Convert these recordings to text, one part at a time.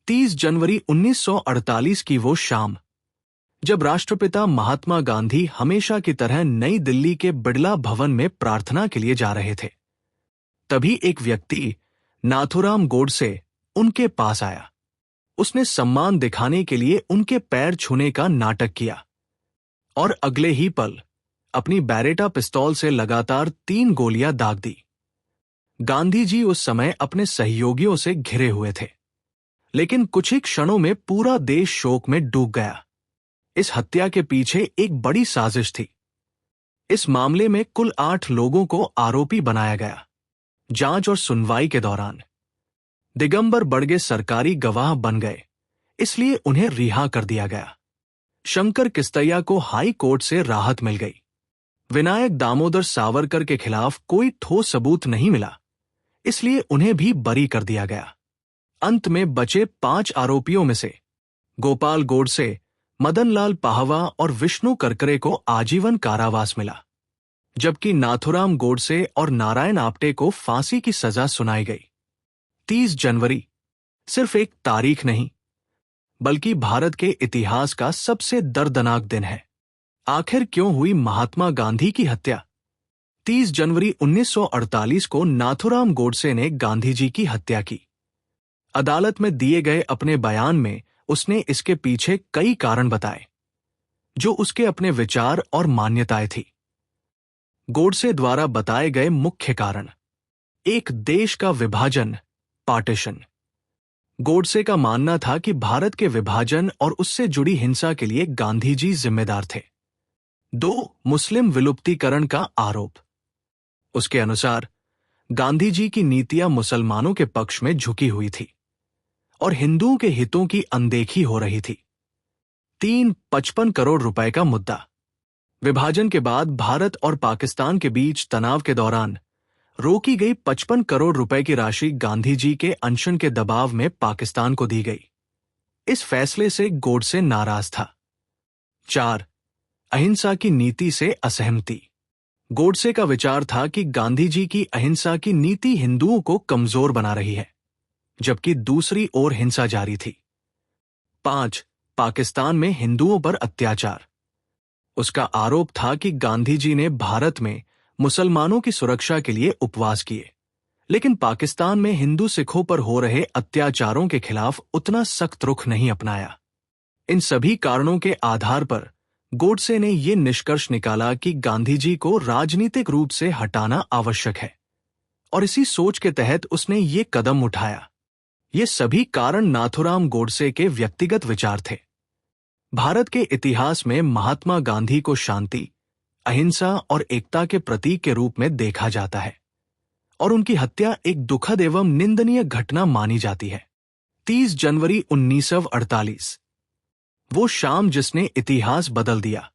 30 जनवरी 1948 की वो शाम, जब राष्ट्रपिता महात्मा गांधी हमेशा की तरह नई दिल्ली के बिड़ला भवन में प्रार्थना के लिए जा रहे थे, तभी एक व्यक्ति नाथूराम गोडसे उनके पास आया। उसने सम्मान दिखाने के लिए उनके पैर छूने का नाटक किया और अगले ही पल अपनी बैरेटा पिस्तौल से लगातार 3 गोलियां दाग दी। गांधी जी उस समय अपने सहयोगियों से घिरे हुए थे, लेकिन कुछ ही क्षणों में पूरा देश शोक में डूब गया। इस हत्या के पीछे एक बड़ी साजिश थी। इस मामले में कुल 8 लोगों को आरोपी बनाया गया। जांच और सुनवाई के दौरान दिगंबर बड़गे सरकारी गवाह बन गए, इसलिए उन्हें रिहा कर दिया गया। शंकर किस्तैया को हाई कोर्ट से राहत मिल गई। विनायक दामोदर सावरकर के खिलाफ कोई ठोस सबूत नहीं मिला, इसलिए उन्हें भी बरी कर दिया गया। अंत में बचे 5 आरोपियों में से गोपाल गोडसे, मदनलाल पाहवा और विष्णु करकरे को आजीवन कारावास मिला, जबकि नाथूराम गोडसे और नारायण आप्टे को फांसी की सजा सुनाई गई। 30 जनवरी सिर्फ एक तारीख नहीं, बल्कि भारत के इतिहास का सबसे दर्दनाक दिन है। आखिर क्यों हुई महात्मा गांधी की हत्या? 30 जनवरी 1948 को नाथूराम गोडसे ने गांधी जी की हत्या की। अदालत में दिए गए अपने बयान में उसने इसके पीछे कई कारण बताए, जो उसके अपने विचार और मान्यताएं थी। गोडसे द्वारा बताए गए मुख्य कारण: 1. देश का विभाजन, पार्टीशन। गोडसे का मानना था कि भारत के विभाजन और उससे जुड़ी हिंसा के लिए गांधी जी जिम्मेदार थे। 2. मुस्लिम विलुप्तीकरण का आरोप। उसके अनुसार गांधी जी की नीतियां मुसलमानों के पक्ष में झुकी हुई थी और हिंदुओं के हितों की अनदेखी हो रही थी। 3. 55 करोड़ रुपए का मुद्दा। विभाजन के बाद भारत और पाकिस्तान के बीच तनाव के दौरान रोकी गई 55 करोड़ रुपए की राशि गांधी जी के अनशन के दबाव में पाकिस्तान को दी गई। इस फैसले से गोडसे नाराज था। 4. अहिंसा की नीति से असहमति। गोडसे का विचार था कि गांधी जी की अहिंसा की नीति हिंदुओं को कमजोर बना रही है, जबकि दूसरी ओर हिंसा जारी थी। 5. पाकिस्तान में हिंदुओं पर अत्याचार। उसका आरोप था कि गांधी जी ने भारत में मुसलमानों की सुरक्षा के लिए उपवास किए, लेकिन पाकिस्तान में हिंदू सिखों पर हो रहे अत्याचारों के खिलाफ उतना सख्त रुख नहीं अपनाया। इन सभी कारणों के आधार पर गोडसे ने यह निष्कर्ष निकाला कि गांधी जी को राजनीतिक रूप से हटाना आवश्यक है, और इसी सोच के तहत उसने ये कदम उठाया। ये सभी कारण नाथूराम गोडसे के व्यक्तिगत विचार थे। भारत के इतिहास में महात्मा गांधी को शांति, अहिंसा और एकता के प्रतीक के रूप में देखा जाता है, और उनकी हत्या एक दुखद एवं निंदनीय घटना मानी जाती है। 30 जनवरी 1948, वो शाम जिसने इतिहास बदल दिया।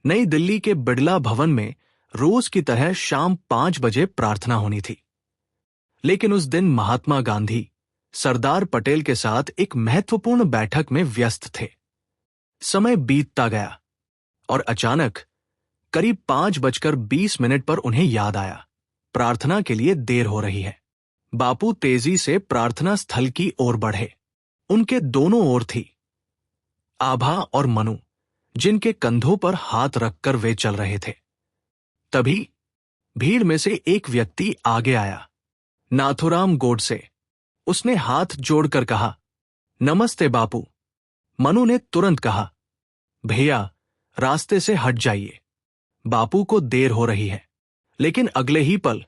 नई दिल्ली के बिड़ला भवन में रोज की तरह शाम 5 बजे प्रार्थना होनी थी, लेकिन उस दिन महात्मा गांधी सरदार पटेल के साथ एक महत्वपूर्ण बैठक में व्यस्त थे। समय बीतता गया और अचानक करीब 5:20 पर उन्हें याद आया, प्रार्थना के लिए देर हो रही है। बापू तेजी से प्रार्थना स्थल की ओर बढ़े। उनके दोनों ओर थी आभा और मनु, जिनके कंधों पर हाथ रखकर वे चल रहे थे। तभी भीड़ में से एक व्यक्ति आगे आया, नाथूराम गोडसे। उसने हाथ जोड़कर कहा, नमस्ते बापू। मनु ने तुरंत कहा, भैया रास्ते से हट जाइए, बापू को देर हो रही है। लेकिन अगले ही पल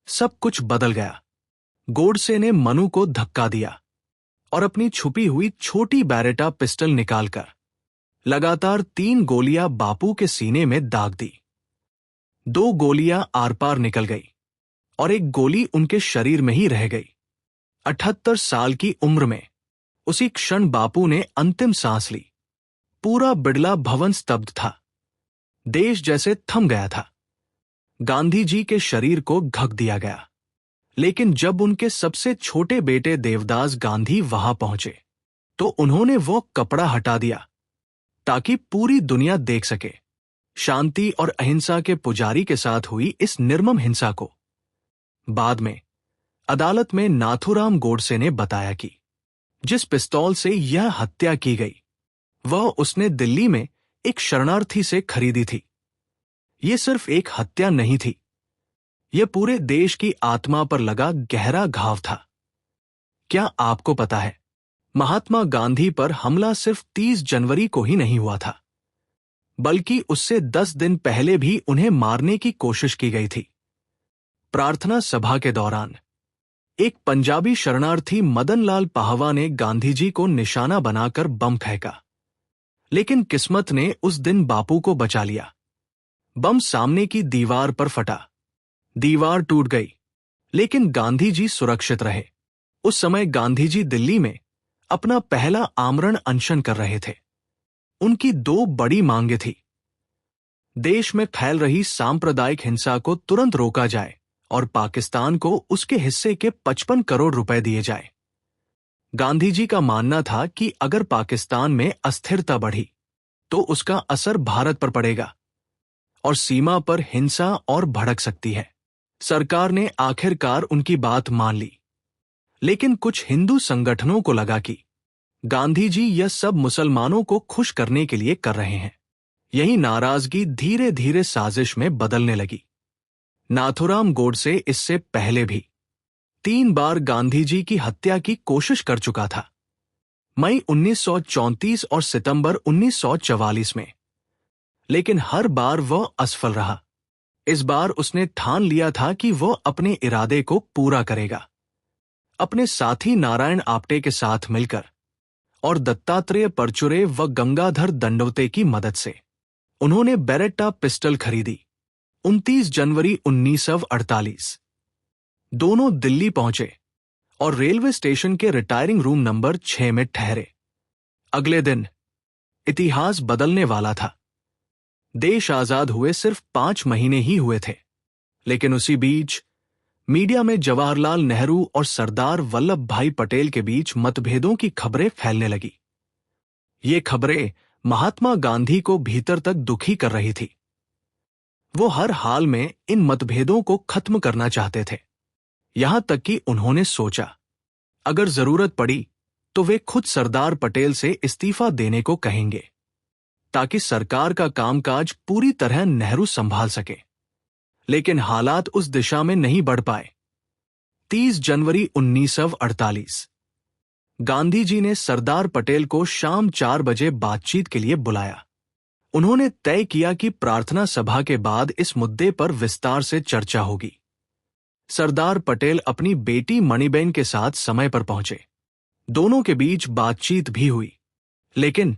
सब कुछ बदल गया। गोडसे ने मनु को धक्का दिया और अपनी छुपी हुई छोटी बैरेटा पिस्टल निकालकर लगातार 3 गोलियां बापू के सीने में दाग दी। 2 गोलियां आर पार निकल गई और एक गोली उनके शरीर में ही रह गई। 78 साल की उम्र में उसी क्षण बापू ने अंतिम सांस ली। पूरा बिड़ला भवन स्तब्ध था। देश जैसे थम गया था। गांधी जी के शरीर को ढक दिया गया, लेकिन जब उनके सबसे छोटे बेटे देवदास गांधी वहां पहुंचे तो उन्होंने वो कपड़ा हटा दिया ताकि पूरी दुनिया देख सके शांति और अहिंसा के पुजारी के साथ हुई इस निर्मम हिंसा को। बाद में अदालत में नाथूराम गोडसे ने बताया कि जिस पिस्तौल से यह हत्या की गई वह उसने दिल्ली में एक शरणार्थी से खरीदी थी। यह सिर्फ एक हत्या नहीं थी, यह पूरे देश की आत्मा पर लगा गहरा घाव था। क्या आपको पता है, महात्मा गांधी पर हमला सिर्फ 30 जनवरी को ही नहीं हुआ था, बल्कि उससे 10 दिन पहले भी उन्हें मारने की कोशिश की गई थी। प्रार्थना सभा के दौरान एक पंजाबी शरणार्थी मदन लाल पाहवा ने गांधी जी को निशाना बनाकर बम फेंका, लेकिन किस्मत ने उस दिन बापू को बचा लिया। बम सामने की दीवार पर फटा, दीवार टूट गई, लेकिन गांधी जी सुरक्षित रहे। उस समय गांधी जी दिल्ली में अपना पहला आमरण अनशन कर रहे थे। उनकी 2 बड़ी मांगें थी। देश में फैल रही सांप्रदायिक हिंसा को तुरंत रोका जाए और पाकिस्तान को उसके हिस्से के 55 करोड़ रुपए दिए जाए। गांधी जी का मानना था कि अगर पाकिस्तान में अस्थिरता बढ़ी तो उसका असर भारत पर पड़ेगा और सीमा पर हिंसा और भड़क सकती है। सरकार ने आखिरकार उनकी बात मान ली, लेकिन कुछ हिंदू संगठनों को लगा कि गांधी जी यह सब मुसलमानों को खुश करने के लिए कर रहे हैं। यही नाराजगी धीरे धीरे साजिश में बदलने लगी। नाथूराम गोडसे इससे पहले भी 3 बार गांधी जी की हत्या की कोशिश कर चुका था, मई 1934 और सितंबर 1944 में, लेकिन हर बार वह असफल रहा। इस बार उसने ठान लिया था कि वह अपने इरादे को पूरा करेगा। अपने साथी नारायण आप्टे के साथ मिलकर और दत्तात्रेय परचुरे व गंगाधर दंडवते की मदद से उन्होंने बेरेट्टा पिस्टल खरीदी। 29 जनवरी 1948 दोनों दिल्ली पहुंचे और रेलवे स्टेशन के रिटायरिंग रूम नंबर 6 में ठहरे। अगले दिन इतिहास बदलने वाला था। देश आजाद हुए सिर्फ 5 महीने ही हुए थे, लेकिन उसी बीच मीडिया में जवाहरलाल नेहरू और सरदार वल्लभ भाई पटेल के बीच मतभेदों की खबरें फैलने लगी। ये खबरें महात्मा गांधी को भीतर तक दुखी कर रही थी। वो हर हाल में इन मतभेदों को खत्म करना चाहते थे। यहां तक कि उन्होंने सोचा, अगर जरूरत पड़ी तो वे खुद सरदार पटेल से इस्तीफा देने को कहेंगे, ताकि सरकार का कामकाज पूरी तरह नेहरू संभाल सके। लेकिन हालात उस दिशा में नहीं बढ़ पाए। 30 जनवरी 1948 गांधी जी ने सरदार पटेल को शाम 4 बजे बातचीत के लिए बुलाया। उन्होंने तय किया कि प्रार्थना सभा के बाद इस मुद्दे पर विस्तार से चर्चा होगी। सरदार पटेल अपनी बेटी मणिबेन के साथ समय पर पहुंचे। दोनों के बीच बातचीत भी हुई, लेकिन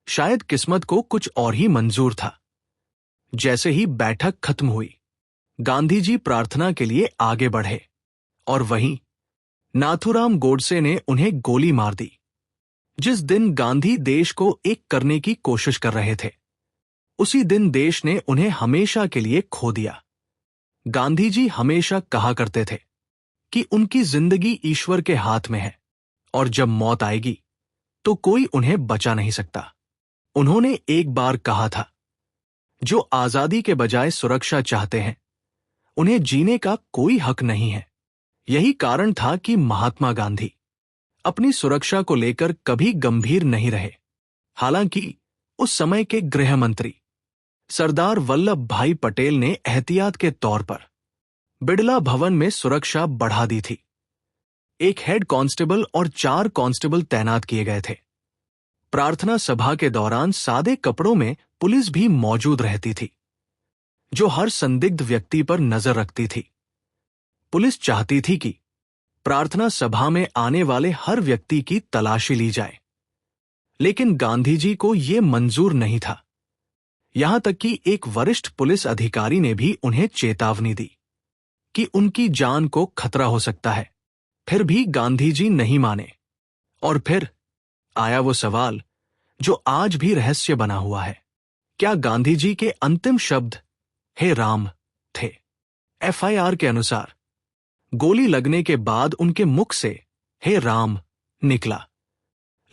शायद किस्मत को कुछ और ही मंजूर था। जैसे ही बैठक खत्म हुई, गांधी जी प्रार्थना के लिए आगे बढ़े और वहीं नाथूराम गोडसे ने उन्हें गोली मार दी। जिस दिन गांधी देश को एक करने की कोशिश कर रहे थे, उसी दिन देश ने उन्हें हमेशा के लिए खो दिया। गांधी जी हमेशा कहा करते थे कि उनकी जिंदगी ईश्वर के हाथ में है और जब मौत आएगी तो कोई उन्हें बचा नहीं सकता। उन्होंने एक बार कहा था, जो आजादी के बजाय सुरक्षा चाहते हैं उन्हें जीने का कोई हक नहीं है। यही कारण था कि महात्मा गांधी अपनी सुरक्षा को लेकर कभी गंभीर नहीं रहे। हालांकि उस समय के गृह मंत्री सरदार वल्लभ भाई पटेल ने एहतियात के तौर पर बिड़ला भवन में सुरक्षा बढ़ा दी थी। एक हेड कांस्टेबल और 4 कांस्टेबल तैनात किए गए थे। प्रार्थना सभा के दौरान सादे कपड़ों में पुलिस भी मौजूद रहती थी, जो हर संदिग्ध व्यक्ति पर नजर रखती थी। पुलिस चाहती थी कि प्रार्थना सभा में आने वाले हर व्यक्ति की तलाशी ली जाए, लेकिन गांधी जी को यह मंजूर नहीं था। यहां तक कि एक वरिष्ठ पुलिस अधिकारी ने भी उन्हें चेतावनी दी कि उनकी जान को खतरा हो सकता है। फिर भी गांधी जी नहीं माने और फिर आया वो सवाल जो आज भी रहस्य बना हुआ है, क्या गांधी जी के अंतिम शब्द हे राम थे? एफआईआर के अनुसार गोली लगने के बाद उनके मुख से हे राम निकला,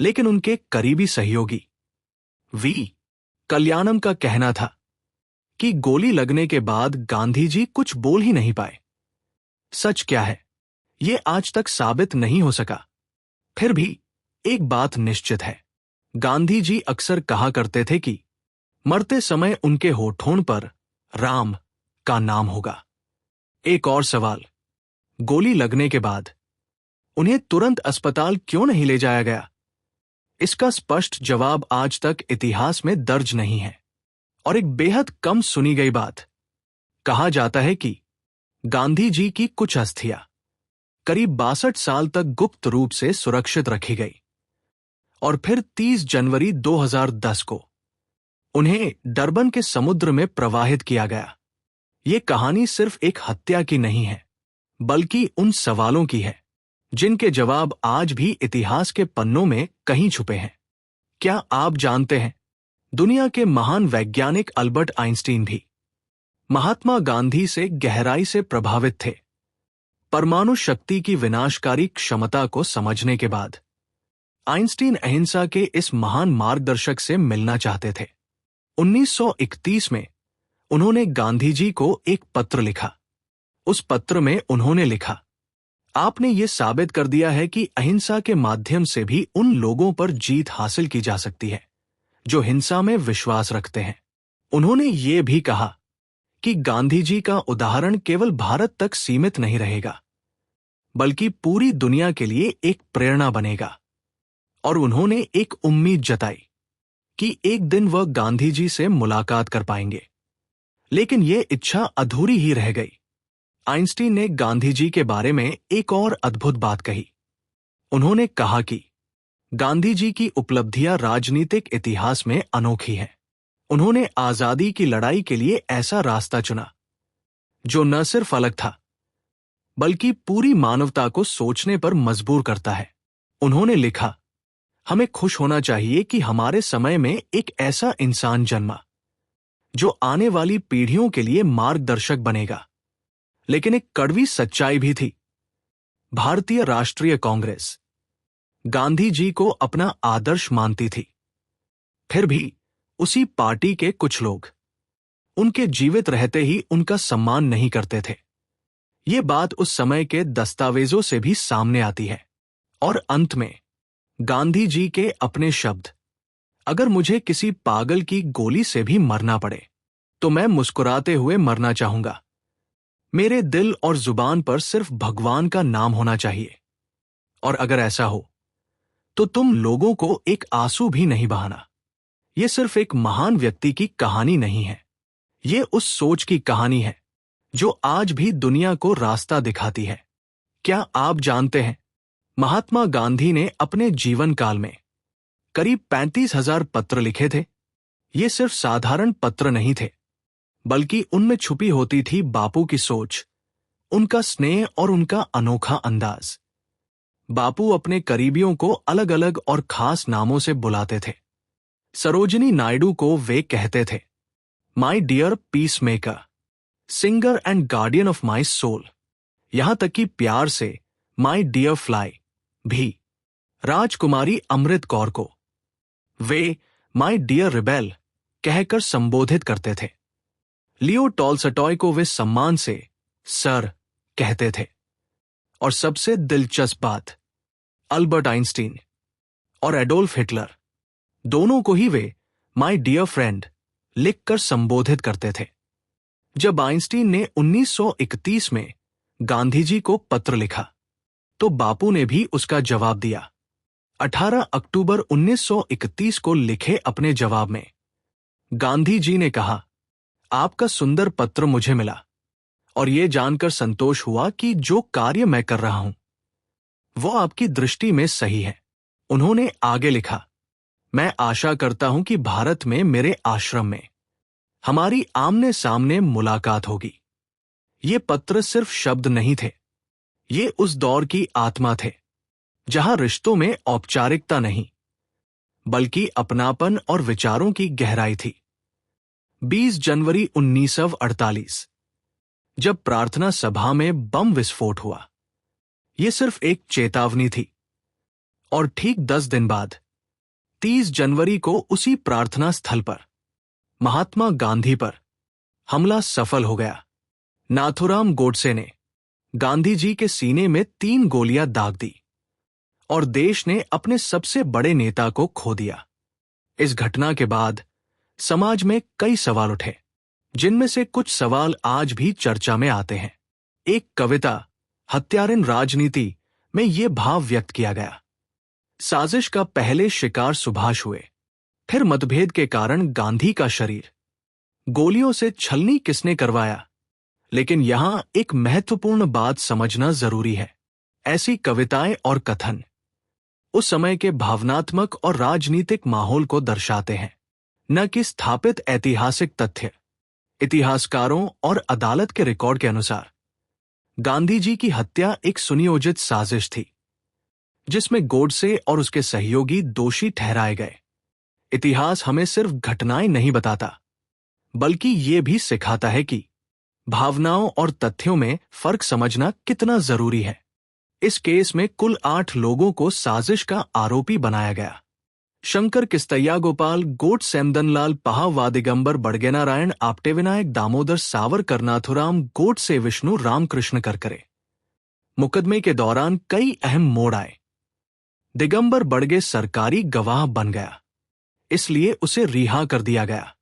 लेकिन उनके करीबी सहयोगी वी कल्याणम का कहना था कि गोली लगने के बाद गांधी जी कुछ बोल ही नहीं पाए। सच क्या है, ये आज तक साबित नहीं हो सका। फिर भी एक बात निश्चित है, गांधी जी अक्सर कहा करते थे कि मरते समय उनके होठों पर राम का नाम होगा। एक और सवाल, गोली लगने के बाद उन्हें तुरंत अस्पताल क्यों नहीं ले जाया गया? इसका स्पष्ट जवाब आज तक इतिहास में दर्ज नहीं है। और एक बेहद कम सुनी गई बात, कहा जाता है कि गांधी जी की कुछ अस्थियां करीब 62 साल तक गुप्त रूप से सुरक्षित रखी गई और फिर 30 जनवरी 2010 को उन्हें डरबन के समुद्र में प्रवाहित किया गया। ये कहानी सिर्फ एक हत्या की नहीं है, बल्कि उन सवालों की है जिनके जवाब आज भी इतिहास के पन्नों में कहीं छुपे हैं। क्या आप जानते हैं, दुनिया के महान वैज्ञानिक अल्बर्ट आइंस्टीन भी महात्मा गांधी से गहराई से प्रभावित थे। परमाणु शक्ति की विनाशकारी क्षमता को समझने के बाद आइंस्टीन अहिंसा के इस महान मार्गदर्शक से मिलना चाहते थे। 1931 में उन्होंने गांधी जी को एक पत्र लिखा। उस पत्र में उन्होंने लिखा, आपने ये साबित कर दिया है कि अहिंसा के माध्यम से भी उन लोगों पर जीत हासिल की जा सकती है जो हिंसा में विश्वास रखते हैं। उन्होंने ये भी कहा कि गांधी जी का उदाहरण केवल भारत तक सीमित नहीं रहेगा, बल्कि पूरी दुनिया के लिए एक प्रेरणा बनेगा। और उन्होंने एक उम्मीद जताई कि एक दिन वह गांधी जी से मुलाकात कर पाएंगे। लेकिन यह इच्छा अधूरी ही रह गई। आइंस्टीन ने गांधी जी के बारे में एक और अद्भुत बात कही। उन्होंने कहा कि गांधी जी की उपलब्धियां राजनीतिक इतिहास में अनोखी हैं। उन्होंने आजादी की लड़ाई के लिए ऐसा रास्ता चुना जो न सिर्फ अलग था, बल्कि पूरी मानवता को सोचने पर मजबूर करता है। उन्होंने लिखा, हमें खुश होना चाहिए कि हमारे समय में एक ऐसा इंसान जन्मा जो आने वाली पीढ़ियों के लिए मार्गदर्शक बनेगा। लेकिन एक कड़वी सच्चाई भी थी। भारतीय राष्ट्रीय कांग्रेस गांधी जी को अपना आदर्श मानती थी, फिर भी उसी पार्टी के कुछ लोग उनके जीवित रहते ही उनका सम्मान नहीं करते थे। ये बात उस समय के दस्तावेजों से भी सामने आती है। और अंत में गांधी जी के अपने शब्द, अगर मुझे किसी पागल की गोली से भी मरना पड़े तो मैं मुस्कुराते हुए मरना चाहूंगा। मेरे दिल और जुबान पर सिर्फ भगवान का नाम होना चाहिए। और अगर ऐसा हो तो तुम लोगों को एक आंसू भी नहीं बहाना। यह सिर्फ एक महान व्यक्ति की कहानी नहीं है, ये उस सोच की कहानी है जो आज भी दुनिया को रास्ता दिखाती है। क्या आप जानते हैं, महात्मा गांधी ने अपने जीवन काल में करीब 35,000 पत्र लिखे थे। ये सिर्फ साधारण पत्र नहीं थे, बल्कि उनमें छुपी होती थी बापू की सोच, उनका स्नेह और उनका अनोखा अंदाज। बापू अपने करीबियों को अलग अलग और खास नामों से बुलाते थे। सरोजिनी नायडू को वे कहते थे, my dear peace maker, singer and guardian of my soul. यहां तक कि प्यार से माई डियर फ्लाई भी। राजकुमारी अमृत कौर को वे माई डियर रिबेल कहकर संबोधित करते थे। लियो टॉलस्टॉय को वे सम्मान से सर कहते थे। और सबसे दिलचस्प बात, अल्बर्ट आइंस्टीन और एडोल्फ हिटलर दोनों को ही वे माय डियर फ्रेंड लिखकर संबोधित करते थे। जब आइंस्टीन ने 1931 में गांधी जी को पत्र लिखा तो बापू ने भी उसका जवाब दिया। 18 अक्टूबर 1931 को लिखे अपने जवाब में गांधी जी ने कहा, आपका सुंदर पत्र मुझे मिला और यह जानकर संतोष हुआ कि जो कार्य मैं कर रहा हूं वो आपकी दृष्टि में सही है। उन्होंने आगे लिखा, मैं आशा करता हूं कि भारत में मेरे आश्रम में हमारी आमने सामने मुलाकात होगी। ये पत्र सिर्फ शब्द नहीं थे, ये उस दौर की आत्मा थे जहां रिश्तों में औपचारिकता नहीं, बल्कि अपनापन और विचारों की गहराई थी। 20 जनवरी 1948 जब प्रार्थना सभा में बम विस्फोट हुआ, यह सिर्फ एक चेतावनी थी। और ठीक 10 दिन बाद 30 जनवरी को उसी प्रार्थना स्थल पर महात्मा गांधी पर हमला सफल हो गया। नाथूराम गोडसे ने गांधी जी के सीने में 3 गोलियां दाग दी और देश ने अपने सबसे बड़े नेता को खो दिया। इस घटना के बाद समाज में कई सवाल उठे, जिनमें से कुछ सवाल आज भी चर्चा में आते हैं। एक कविता हत्यारिन राजनीति में ये भाव व्यक्त किया गया, साजिश का पहले शिकार सुभाष हुए, फिर मतभेद के कारण गांधी का शरीर, गोलियों से छलनी किसने करवाया। लेकिन यहां एक महत्वपूर्ण बात समझना जरूरी है। ऐसी कविताएं और कथन उस समय के भावनात्मक और राजनीतिक माहौल को दर्शाते हैं, न कि स्थापित ऐतिहासिक तथ्य। इतिहासकारों और अदालत के रिकॉर्ड के अनुसार गांधी जी की हत्या एक सुनियोजित साजिश थी, जिसमें गोडसे और उसके सहयोगी दोषी ठहराए गए। इतिहास हमें सिर्फ घटनाएं नहीं बताता, बल्कि ये भी सिखाता है कि भावनाओं और तथ्यों में फर्क समझना कितना जरूरी है। इस केस में कुल 8 लोगों को साजिश का आरोपी बनाया गया। शंकर किस्तैया गोपाल, गोड सेमदनलाल पहा, वादिगंबर बड़गेनारायण आप्टे, विनायक दामोदर सावरकर, नाथुराम गोडसे, विष्णु रामकृष्ण करकरे। मुकदमे के दौरान कई अहम मोड़ आए। दिगंबर बड़गे सरकारी गवाह बन गया, इसलिए उसे रिहा कर दिया गया।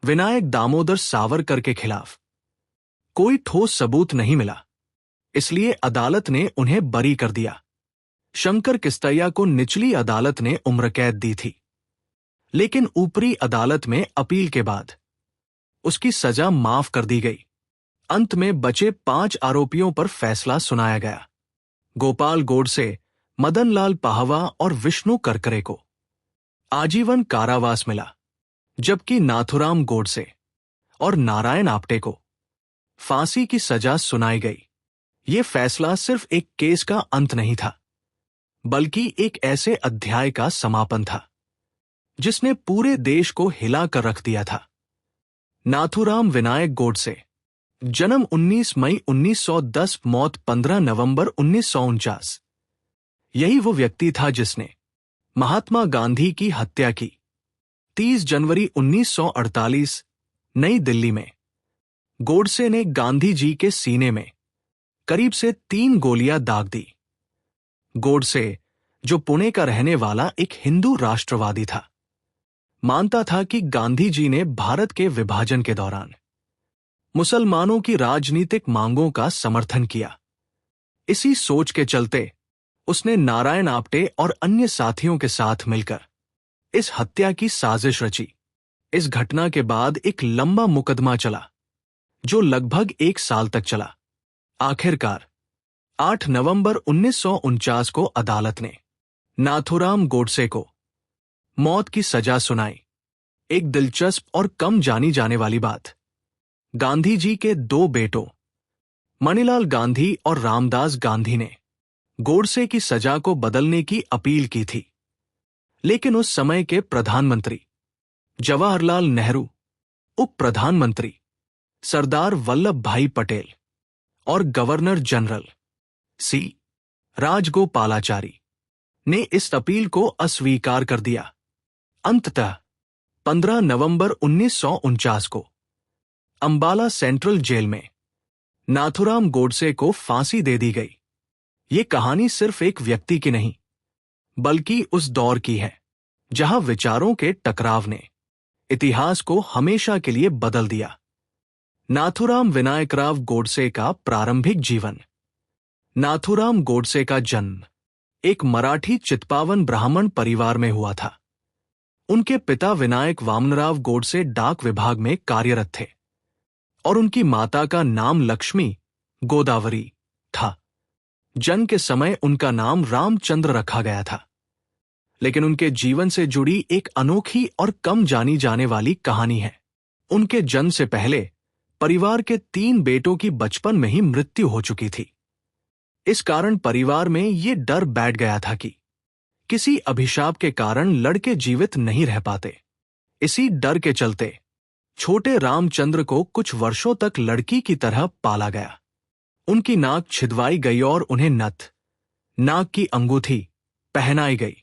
विनायक दामोदर सावरकर के खिलाफ कोई ठोस सबूत नहीं मिला, इसलिए अदालत ने उन्हें बरी कर दिया। शंकर किस्तैया को निचली अदालत ने उम्र कैद दी थी, लेकिन ऊपरी अदालत में अपील के बाद उसकी सजा माफ कर दी गई। अंत में बचे 5 आरोपियों पर फैसला सुनाया गया। गोपाल गोडसे, मदन लाल पाहवा और विष्णु करकरे को आजीवन कारावास मिला, जबकि नाथुराम गोडसे और नारायण आप्टे को फांसी की सजा सुनाई गई। ये फैसला सिर्फ एक केस का अंत नहीं था, बल्कि एक ऐसे अध्याय का समापन था जिसने पूरे देश को हिला कर रख दिया था। नाथुराम विनायक गोडसे, जन्म 19 मई 1910, मौत 15 नवंबर 1949। यही वो व्यक्ति था जिसने महात्मा गांधी की हत्या की। 30 जनवरी 1948 नई दिल्ली में गोडसे ने गांधी जी के सीने में करीब से 3 गोलियां दाग दी। गोडसे, जो पुणे का रहने वाला एक हिंदू राष्ट्रवादी था, मानता था कि गांधी जी ने भारत के विभाजन के दौरान मुसलमानों की राजनीतिक मांगों का समर्थन किया। इसी सोच के चलते उसने नारायण आप्टे और अन्य साथियों के साथ मिलकर इस हत्या की साजिश रची। इस घटना के बाद एक लंबा मुकदमा चला, जो लगभग 1 साल तक चला। आखिरकार 8 नवंबर 1949 को अदालत ने नाथुराम गोडसे को मौत की सजा सुनाई। एक दिलचस्प और कम जानी जाने वाली बात, गांधी जी के 2 बेटों मणिलाल गांधी और रामदास गांधी ने गोडसे की सजा को बदलने की अपील की थी, लेकिन उस समय के प्रधानमंत्री जवाहरलाल नेहरू, उप प्रधानमंत्री सरदार वल्लभ भाई पटेल और गवर्नर जनरल सी राजगोपालाचारी ने इस अपील को अस्वीकार कर दिया। अंततः 15 नवंबर 1949 को अंबाला सेंट्रल जेल में नाथुराम गोडसे को फांसी दे दी गई। ये कहानी सिर्फ एक व्यक्ति की नहीं, बल्कि उस दौर की है जहां विचारों के टकराव ने इतिहास को हमेशा के लिए बदल दिया। नाथुराम विनायकराव गोडसे का प्रारंभिक जीवन। नाथुराम गोडसे का जन्म एक मराठी चित्पावन ब्राह्मण परिवार में हुआ था। उनके पिता विनायक वामनराव गोडसे डाक विभाग में कार्यरत थे और उनकी माता का नाम लक्ष्मी गोदावरी था। जन्म के समय उनका नाम रामचंद्र रखा गया था, लेकिन उनके जीवन से जुड़ी एक अनोखी और कम जानी जाने वाली कहानी है। उनके जन्म से पहले परिवार के 3 बेटों की बचपन में ही मृत्यु हो चुकी थी। इस कारण परिवार में ये डर बैठ गया था कि किसी अभिशाप के कारण लड़के जीवित नहीं रह पाते। इसी डर के चलते छोटे रामचंद्र को कुछ वर्षों तक लड़की की तरह पाला गया। उनकी नाक छिदवाई गई और उन्हें नथ, नाक की अंगूठी पहनाई गई।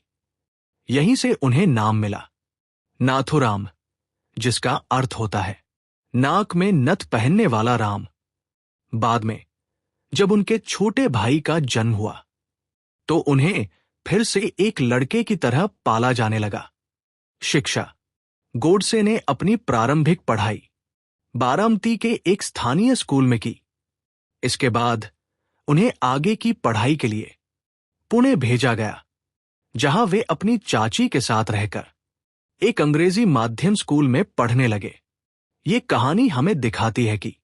यहीं से उन्हें नाम मिला नाथुराम, जिसका अर्थ होता है नाक में नथ पहनने वाला राम। बाद में जब उनके छोटे भाई का जन्म हुआ तो उन्हें फिर से एक लड़के की तरह पाला जाने लगा। शिक्षा। गोडसे ने अपनी प्रारंभिक पढ़ाई बारामती के एक स्थानीय स्कूल में की। इसके बाद उन्हें आगे की पढ़ाई के लिए पुणे भेजा गया, जहां वे अपनी चाची के साथ रहकर एक अंग्रेजी माध्यम स्कूल में पढ़ने लगे। ये कहानी हमें दिखाती है कि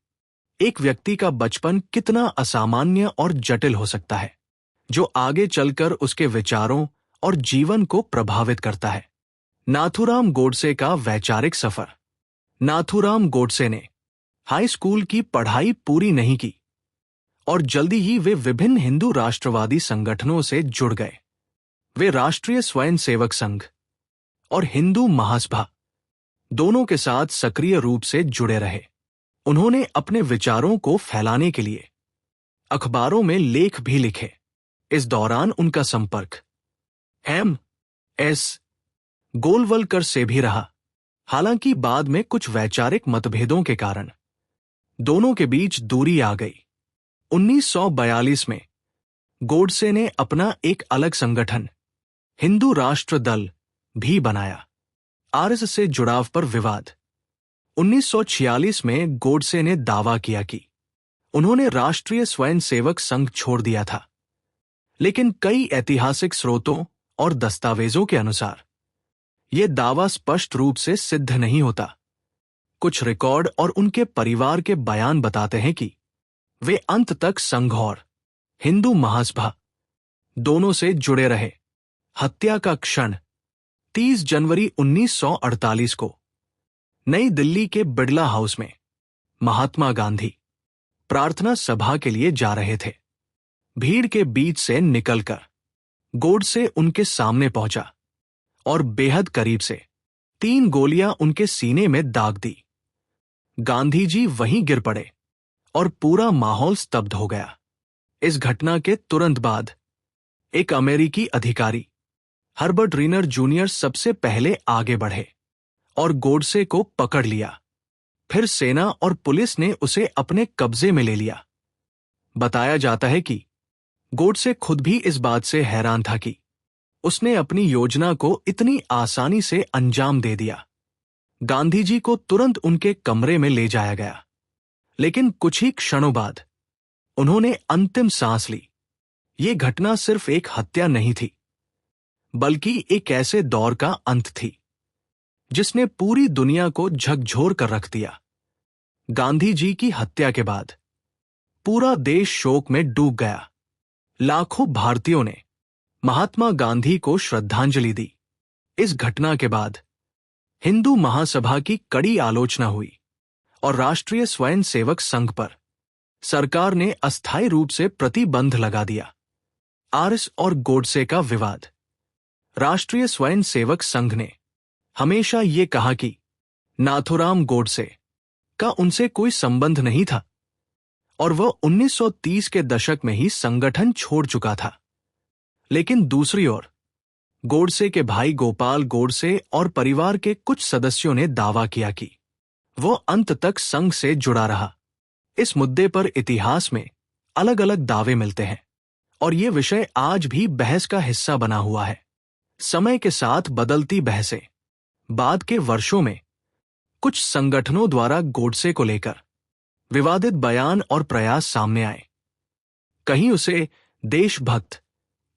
एक व्यक्ति का बचपन कितना असामान्य और जटिल हो सकता है, जो आगे चलकर उसके विचारों और जीवन को प्रभावित करता है। नाथूराम गोडसे का वैचारिक सफर। नाथूराम गोडसे ने हाई स्कूल की पढ़ाई पूरी नहीं की और जल्दी ही वे विभिन्न हिंदू राष्ट्रवादी संगठनों से जुड़ गए। वे राष्ट्रीय स्वयंसेवक संघ और हिंदू महासभा दोनों के साथ सक्रिय रूप से जुड़े रहे। उन्होंने अपने विचारों को फैलाने के लिए अखबारों में लेख भी लिखे। इस दौरान उनका संपर्क एम.एस. गोलवलकर से भी रहा। हालांकि बाद में कुछ वैचारिक मतभेदों के कारण दोनों के बीच दूरी आ गई। 1942 में गोडसे ने अपना एक अलग संगठन हिंदू राष्ट्र दल भी बनाया। आरएसएस से जुड़ाव पर विवाद। 1946 में गोडसे ने दावा किया कि उन्होंने राष्ट्रीय स्वयंसेवक संघ छोड़ दिया था, लेकिन कई ऐतिहासिक स्रोतों और दस्तावेजों के अनुसार यह दावा स्पष्ट रूप से सिद्ध नहीं होता। कुछ रिकॉर्ड और उनके परिवार के बयान बताते हैं कि वे अंत तक संघ और हिंदू महासभा दोनों से जुड़े रहे। हत्या का क्षण। 30 जनवरी 1948 को नई दिल्ली के बिड़ला हाउस में महात्मा गांधी प्रार्थना सभा के लिए जा रहे थे। भीड़ के बीच से निकलकर गोडसे उनके सामने पहुंचा और बेहद करीब से 3 गोलियां उनके सीने में दाग दी। गांधी जी वहीं गिर पड़े और पूरा माहौल स्तब्ध हो गया। इस घटना के तुरंत बाद एक अमेरिकी अधिकारी हर्बर्ट रीनर जूनियर सबसे पहले आगे बढ़े और गोडसे को पकड़ लिया। फिर सेना और पुलिस ने उसे अपने कब्जे में ले लिया। बताया जाता है कि गोडसे खुद भी इस बात से हैरान था कि उसने अपनी योजना को इतनी आसानी से अंजाम दे दिया। गांधी जी को तुरंत उनके कमरे में ले जाया गया, लेकिन कुछ ही क्षणों बाद उन्होंने अंतिम सांस ली। ये घटना सिर्फ एक हत्या नहीं थी, बल्कि एक ऐसे दौर का अंत थी जिसने पूरी दुनिया को झकझोर कर रख दिया। गांधी जी की हत्या के बाद पूरा देश शोक में डूब गया। लाखों भारतीयों ने महात्मा गांधी को श्रद्धांजलि दी। इस घटना के बाद हिंदू महासभा की कड़ी आलोचना हुई और राष्ट्रीय स्वयंसेवक संघ पर सरकार ने अस्थायी रूप से प्रतिबंध लगा दिया। आरएस और गोडसे का विवाद। राष्ट्रीय स्वयंसेवक संघ ने हमेशा ये कहा कि नाथूराम गोडसे का उनसे कोई संबंध नहीं था और वह 1930 के दशक में ही संगठन छोड़ चुका था। लेकिन दूसरी ओर गोडसे के भाई गोपाल गोडसे और परिवार के कुछ सदस्यों ने दावा किया कि वह अंत तक संघ से जुड़ा रहा। इस मुद्दे पर इतिहास में अलग अलग दावे मिलते हैं और ये विषय आज भी बहस का हिस्सा बना हुआ है। समय के साथ बदलती बहसें। बाद के वर्षों में कुछ संगठनों द्वारा गोडसे को लेकर विवादित बयान और प्रयास सामने आए। कहीं उसे देशभक्त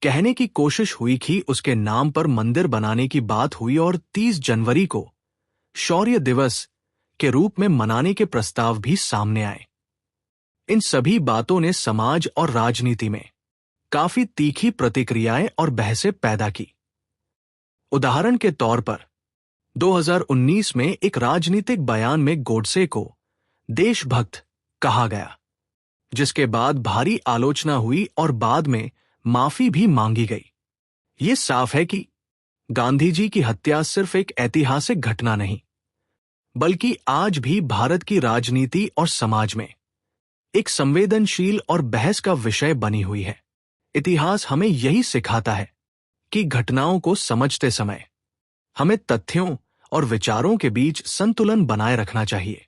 कहने की कोशिश हुई कि उसके नाम पर मंदिर बनाने की बात हुई और 30 जनवरी को शौर्य दिवस के रूप में मनाने के प्रस्ताव भी सामने आए। इन सभी बातों ने समाज और राजनीति में काफी तीखी प्रतिक्रियाएं और बहसें पैदा की। उदाहरण के तौर पर 2019 में एक राजनीतिक बयान में गोडसे को देशभक्त कहा गया, जिसके बाद भारी आलोचना हुई और बाद में माफी भी मांगी गई। ये साफ है कि गांधी जी की हत्या सिर्फ एक ऐतिहासिक घटना नहीं, बल्कि आज भी भारत की राजनीति और समाज में एक संवेदनशील और बहस का विषय बनी हुई है। इतिहास हमें यही सिखाता है कि घटनाओं को समझते समय हमें तथ्यों और विचारों के बीच संतुलन बनाए रखना चाहिए।